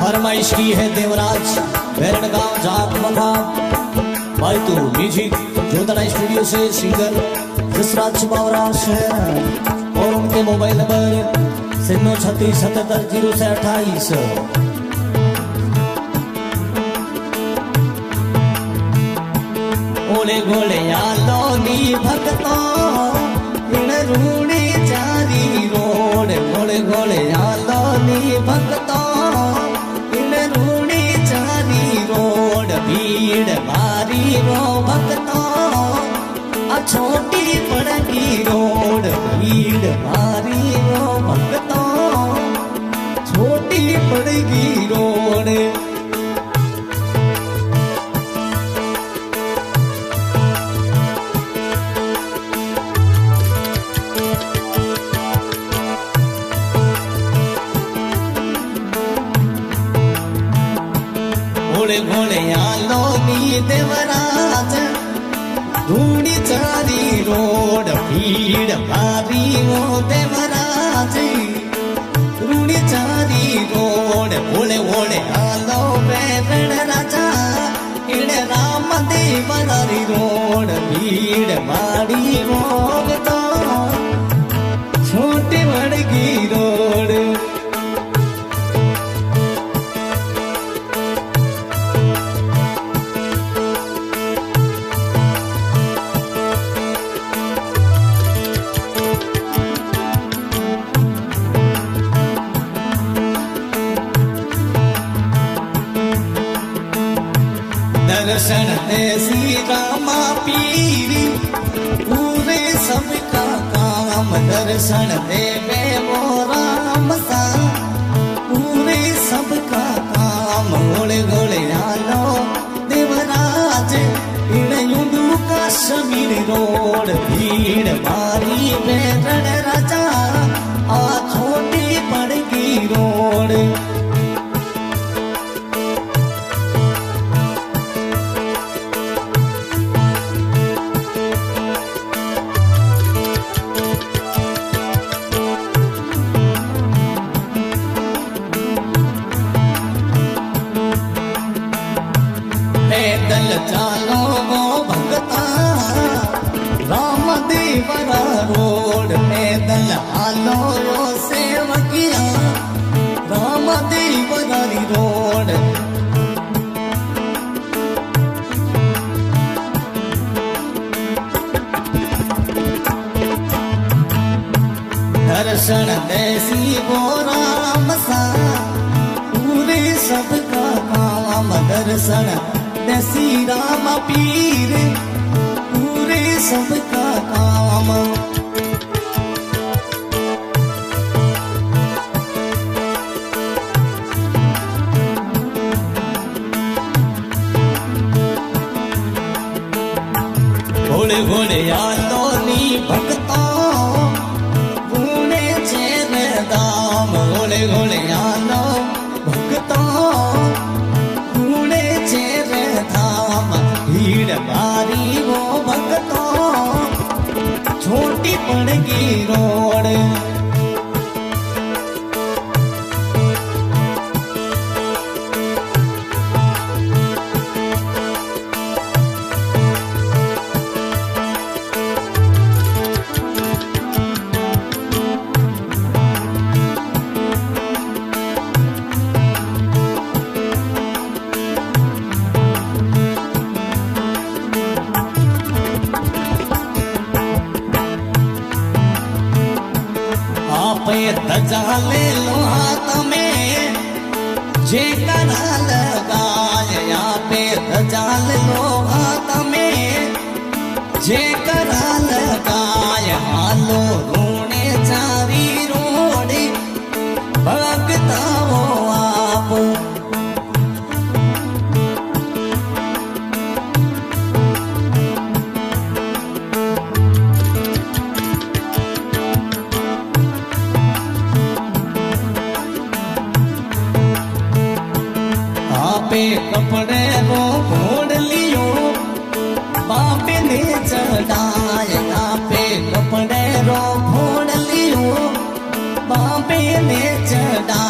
फरमाइश की है देवराज बैरणगांव जात मखा भाई तू म्यूजिक जोधरा स्टूडियो से सिंगर जसराज बावरा शहर और उनके मोबाइल नंबर 967770 ओले गोले आलो नी भक्तो इन रूणी चारी रोड गोले गोले आलो नी भक्तो इन रूणी चारी रोड भीड़ भारी रो भक्तो आ छोटी पड़गी रोड भीड़ भारी रो भक्तो छोटी पड़गी रोड घोड़े घोड़े आलो नी देवराज धूड़ी चारी रोड भीड़ भारी वो देवराज रूड़ी चारी रोड घोड़े घोड़े आलो बैरण राजा इण राम देवरारी रोड भीड़ भारी वो तो छोटी बड़गी रोड दर्शन दे श्री रामा पीरी पूरे सबका काम दर्शन दे वो राम सा पूरे सबका काम घोड़े घोड़े आलो देवराज इन युदु का समीर रोड भीड़ भारी बैरण राजा आ छोटी पड़गी रोड पैदल चालो वो भगता राम देवरा रोड पैदल आलो यो सेवकिया राम देवरारी रोड दर्शन देसी वो राम सा पूरे सबका काम दर्शन देसी राम पीर पूरे सबका काम घोड़े घोड़े आलो नी भक्तो पुणे चैन दाम घोड़े घोड़े आलो भक्तो पुणे चैन धाम भीड़ भारी वो भक्तो छोटी पड़गी रोड धजा ले लो हाथ में जे करा लगाए यहाँ पे धजा ले लो हाथ में जे करा लगाए हालो रोने चारी रोड़े भगता हो आप पे कपड़े रो घोड़ लियो बापे ने चढ़ाया पे कपड़े रो घोड़ लियो बापे ने चढ़ा